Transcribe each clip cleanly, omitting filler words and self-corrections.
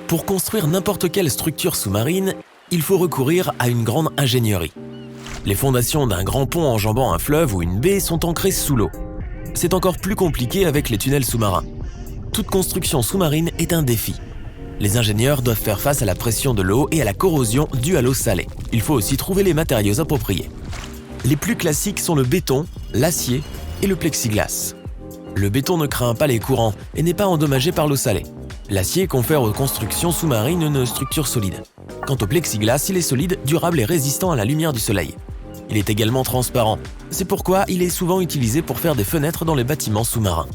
Pour construire n'importe quelle structure sous-marine, il faut recourir à une grande ingénierie. Les fondations d'un grand pont enjambant un fleuve ou une baie sont ancrées sous l'eau. C'est encore plus compliqué avec les tunnels sous-marins. Toute construction sous-marine est un défi. Les ingénieurs doivent faire face à la pression de l'eau et à la corrosion due à l'eau salée. Il faut aussi trouver les matériaux appropriés. Les plus classiques sont le béton, l'acier et le plexiglas. Le béton ne craint pas les courants et n'est pas endommagé par l'eau salée. L'acier confère aux constructions sous-marines une structure solide. Quant au plexiglas, il est solide, durable et résistant à la lumière du soleil. Il est également transparent. C'est pourquoi il est souvent utilisé pour faire des fenêtres dans les bâtiments sous-marins.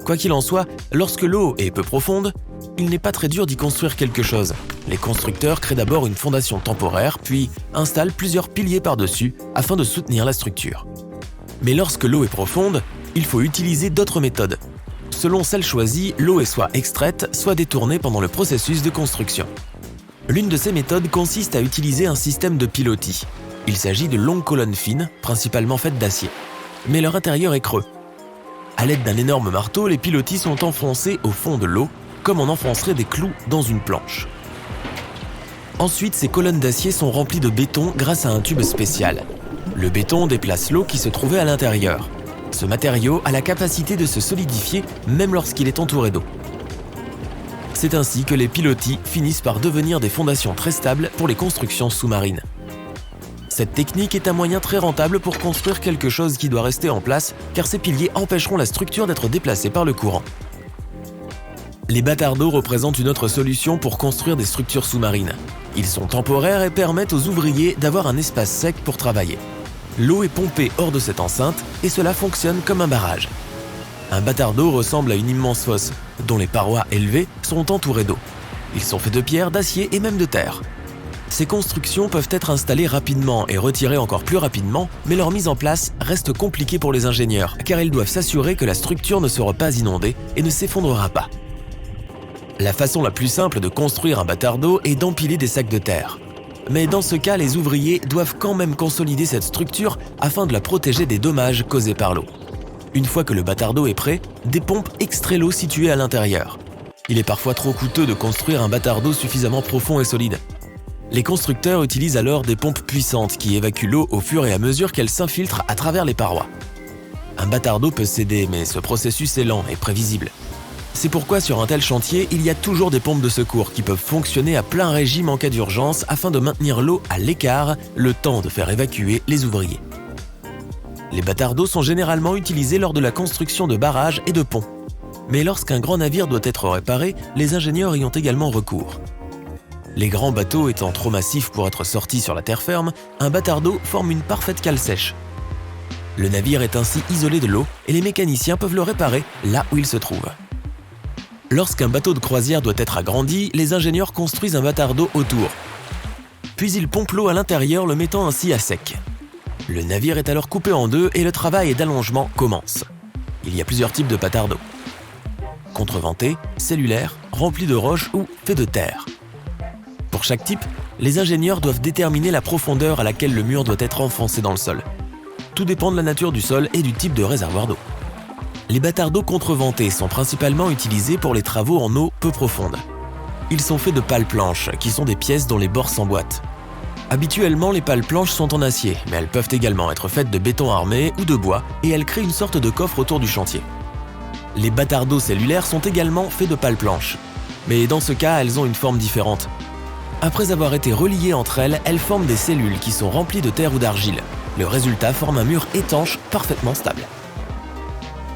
Quoi qu'il en soit, lorsque l'eau est peu profonde, il n'est pas très dur d'y construire quelque chose. Les constructeurs créent d'abord une fondation temporaire, puis installent plusieurs piliers par-dessus afin de soutenir la structure. Mais lorsque l'eau est profonde, il faut utiliser d'autres méthodes. Selon celle choisie, l'eau est soit extraite, soit détournée pendant le processus de construction. L'une de ces méthodes consiste à utiliser un système de pilotis. Il s'agit de longues colonnes fines, principalement faites d'acier. Mais leur intérieur est creux. À l'aide d'un énorme marteau, les pilotis sont enfoncés au fond de l'eau, comme on enfoncerait des clous dans une planche. Ensuite, ces colonnes d'acier sont remplies de béton grâce à un tube spécial. Le béton déplace l'eau qui se trouvait à l'intérieur. Ce matériau a la capacité de se solidifier même lorsqu'il est entouré d'eau. C'est ainsi que les pilotis finissent par devenir des fondations très stables pour les constructions sous-marines. Cette technique est un moyen très rentable pour construire quelque chose qui doit rester en place car ces piliers empêcheront la structure d'être déplacée par le courant. Les batards d'eau représentent une autre solution pour construire des structures sous-marines. Ils sont temporaires et permettent aux ouvriers d'avoir un espace sec pour travailler. L'eau est pompée hors de cette enceinte et cela fonctionne comme un barrage. Un batard d'eau ressemble à une immense fosse, dont les parois élevées sont entourées d'eau. Ils sont faits de pierre, d'acier et même de terre. Ces constructions peuvent être installées rapidement et retirées encore plus rapidement, mais leur mise en place reste compliquée pour les ingénieurs, car ils doivent s'assurer que la structure ne sera pas inondée et ne s'effondrera pas. La façon la plus simple de construire un batard d'eau est d'empiler des sacs de terre. Mais dans ce cas, les ouvriers doivent quand même consolider cette structure afin de la protéger des dommages causés par l'eau. Une fois que le batard d'eau est prêt, des pompes extraient l'eau située à l'intérieur. Il est parfois trop coûteux de construire un batard d'eau suffisamment profond et solide. Les constructeurs utilisent alors des pompes puissantes qui évacuent l'eau au fur et à mesure qu'elle s'infiltre à travers les parois. Un batard d'eau peut céder, mais ce processus est lent et prévisible. C'est pourquoi sur un tel chantier, il y a toujours des pompes de secours qui peuvent fonctionner à plein régime en cas d'urgence afin de maintenir l'eau à l'écart, le temps de faire évacuer les ouvriers. Les batards d'eau sont généralement utilisés lors de la construction de barrages et de ponts. Mais lorsqu'un grand navire doit être réparé, les ingénieurs y ont également recours. Les grands bateaux étant trop massifs pour être sortis sur la terre ferme, un batard d'eau forme une parfaite cale sèche. Le navire est ainsi isolé de l'eau et les mécaniciens peuvent le réparer là où il se trouve. Lorsqu'un bateau de croisière doit être agrandi, les ingénieurs construisent un batard d'eau autour. Puis ils pompent l'eau à l'intérieur, le mettant ainsi à sec. Le navire est alors coupé en deux et le travail d'allongement commence. Il y a plusieurs types de batards d'eau. Contreventés, cellulaires, remplis de roches ou faits de terre. Pour chaque type, les ingénieurs doivent déterminer la profondeur à laquelle le mur doit être enfoncé dans le sol. Tout dépend de la nature du sol et du type de réservoir d'eau. Les batards d'eau contreventés sont principalement utilisés pour les travaux en eau peu profonde. Ils sont faits de pales planches, qui sont des pièces dont les bords s'emboîtent. Habituellement, les pales planches sont en acier, mais elles peuvent également être faites de béton armé ou de bois et elles créent une sorte de coffre autour du chantier. Les batards d'eau cellulaires sont également faits de pales planches, mais dans ce cas, elles ont une forme différente. Après avoir été reliées entre elles, elles forment des cellules qui sont remplies de terre ou d'argile. Le résultat forme un mur étanche parfaitement stable.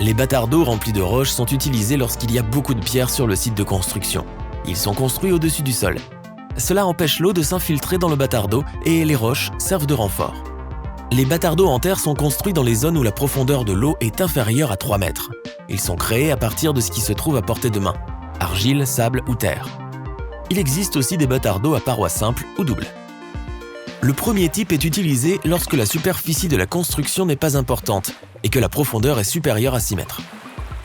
Les batards d'eau remplis de roches sont utilisés lorsqu'il y a beaucoup de pierres sur le site de construction. Ils sont construits au-dessus du sol. Cela empêche l'eau de s'infiltrer dans le batard d'eau et les roches servent de renfort. Les batards d'eau en terre sont construits dans les zones où la profondeur de l'eau est inférieure à 3 mètres. Ils sont créés à partir de ce qui se trouve à portée de main, argile, sable ou terre. Il existe aussi des batards d'eau à parois simples ou doubles. Le premier type est utilisé lorsque la superficie de la construction n'est pas importante et que la profondeur est supérieure à 6 mètres.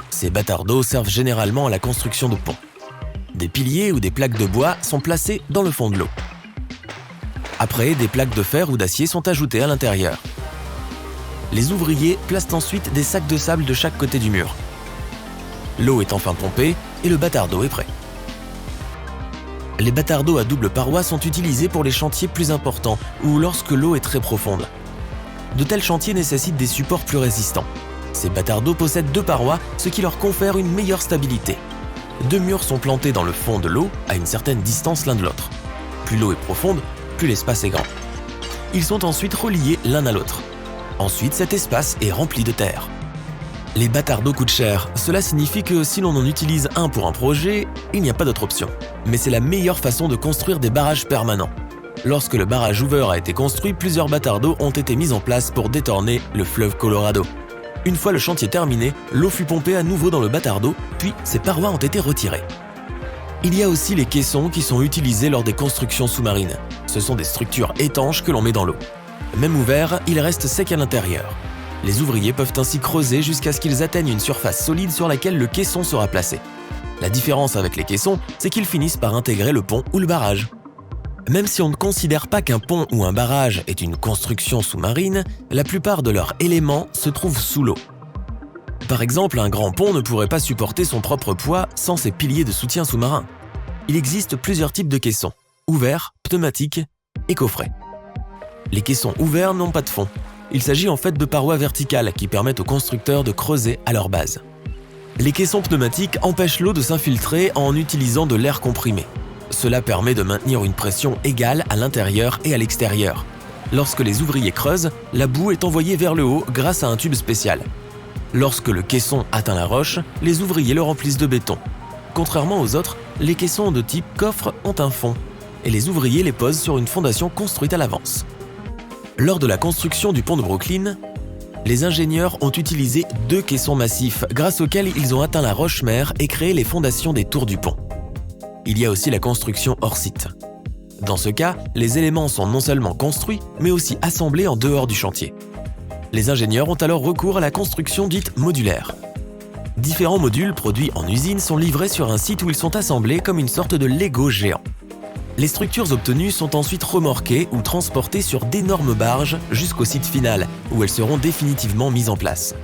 Ces batards d'eau servent généralement à la construction de ponts. Des piliers ou des plaques de bois sont placés dans le fond de l'eau. Après, des plaques de fer ou d'acier sont ajoutées à l'intérieur. Les ouvriers placent ensuite des sacs de sable de chaque côté du mur. L'eau est enfin pompée et le batard d'eau est prêt. Les bâtards d'eau à double paroi sont utilisés pour les chantiers plus importants ou lorsque l'eau est très profonde. De tels chantiers nécessitent des supports plus résistants. Ces bâtards d'eau possèdent 2 parois, ce qui leur confère une meilleure stabilité. 2 murs sont plantés dans le fond de l'eau à une certaine distance l'un de l'autre. Plus l'eau est profonde, plus l'espace est grand. Ils sont ensuite reliés l'un à l'autre. Ensuite, cet espace est rempli de terre. Les bâtards d'eau coûtent cher. Cela signifie que si l'on en utilise un pour un projet, il n'y a pas d'autre option. Mais c'est la meilleure façon de construire des barrages permanents. Lorsque le barrage Hoover a été construit, plusieurs bâtards d'eau ont été mis en place pour détorner le fleuve Colorado. Une fois le chantier terminé, l'eau fut pompée à nouveau dans le bâtard d'eau, puis ses parois ont été retirées. Il y a aussi les caissons qui sont utilisés lors des constructions sous-marines. Ce sont des structures étanches que l'on met dans l'eau. Même ouvert, il reste sec à l'intérieur. Les ouvriers peuvent ainsi creuser jusqu'à ce qu'ils atteignent une surface solide sur laquelle le caisson sera placé. La différence avec les caissons, c'est qu'ils finissent par intégrer le pont ou le barrage. Même si on ne considère pas qu'un pont ou un barrage est une construction sous-marine, la plupart de leurs éléments se trouvent sous l'eau. Par exemple, un grand pont ne pourrait pas supporter son propre poids sans ses piliers de soutien sous-marin. Il existe plusieurs types de caissons, ouverts, pneumatiques et coffrets. Les caissons ouverts n'ont pas de fond. Il s'agit en fait de parois verticales qui permettent aux constructeurs de creuser à leur base. Les caissons pneumatiques empêchent l'eau de s'infiltrer en utilisant de l'air comprimé. Cela permet de maintenir une pression égale à l'intérieur et à l'extérieur. Lorsque les ouvriers creusent, la boue est envoyée vers le haut grâce à un tube spécial. Lorsque le caisson atteint la roche, les ouvriers le remplissent de béton. Contrairement aux autres, les caissons de type coffre ont un fond et les ouvriers les posent sur une fondation construite à l'avance. Lors de la construction du pont de Brooklyn, les ingénieurs ont utilisé 2 caissons massifs grâce auxquels ils ont atteint la roche-mère et créé les fondations des tours du pont. Il y a aussi la construction hors site. Dans ce cas, les éléments sont non seulement construits, mais aussi assemblés en dehors du chantier. Les ingénieurs ont alors recours à la construction dite modulaire. Différents modules produits en usine sont livrés sur un site où ils sont assemblés comme une sorte de Lego géant. Les structures obtenues sont ensuite remorquées ou transportées sur d'énormes barges jusqu'au site final, où elles seront définitivement mises en place.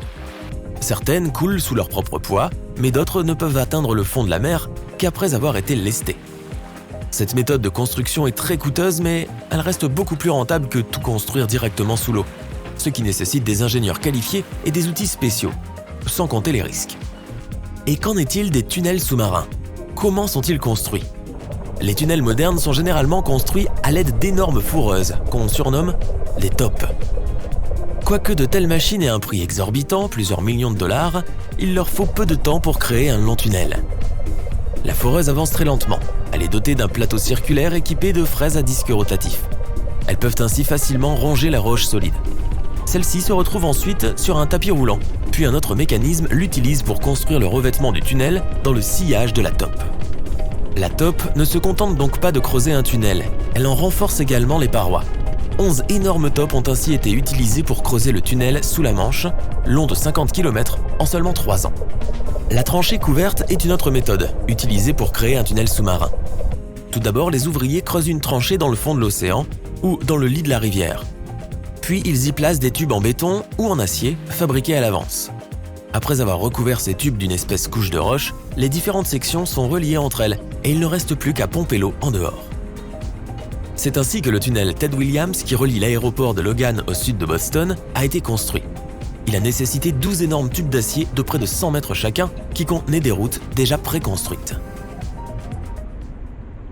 Certaines coulent sous leur propre poids, mais d'autres ne peuvent atteindre le fond de la mer qu'après avoir été lestées. Cette méthode de construction est très coûteuse, mais elle reste beaucoup plus rentable que tout construire directement sous l'eau, ce qui nécessite des ingénieurs qualifiés et des outils spéciaux, sans compter les risques. Et qu'en est-il des tunnels sous-marins? Comment sont-ils construits? Les tunnels modernes sont généralement construits à l'aide d'énormes fourreuses, qu'on surnomme des tops. Quoique de telles machines aient un prix exorbitant, plusieurs millions de dollars, il leur faut peu de temps pour créer un long tunnel. La foreuse avance très lentement. Elle est dotée d'un plateau circulaire équipé de fraises à disque rotatif. Elles peuvent ainsi facilement ronger la roche solide. Celle-ci se retrouve ensuite sur un tapis roulant, puis un autre mécanisme l'utilise pour construire le revêtement du tunnel dans le sillage de la top. La top ne se contente donc pas de creuser un tunnel, elle en renforce également les parois. 11 énormes tops ont ainsi été utilisés pour creuser le tunnel sous la Manche, long de 50 km, en seulement 3 ans. La tranchée couverte est une autre méthode, utilisée pour créer un tunnel sous-marin. Tout d'abord, les ouvriers creusent une tranchée dans le fond de l'océan ou dans le lit de la rivière. Puis ils y placent des tubes en béton ou en acier, fabriqués à l'avance. Après avoir recouvert ces tubes d'une espèce couche de roche, les différentes sections sont reliées entre elles et il ne reste plus qu'à pomper l'eau en dehors. C'est ainsi que le tunnel Ted Williams, qui relie l'aéroport de Logan au sud de Boston, a été construit. Il a nécessité 12 énormes tubes d'acier de près de 100 mètres chacun qui contenaient des routes déjà préconstruites.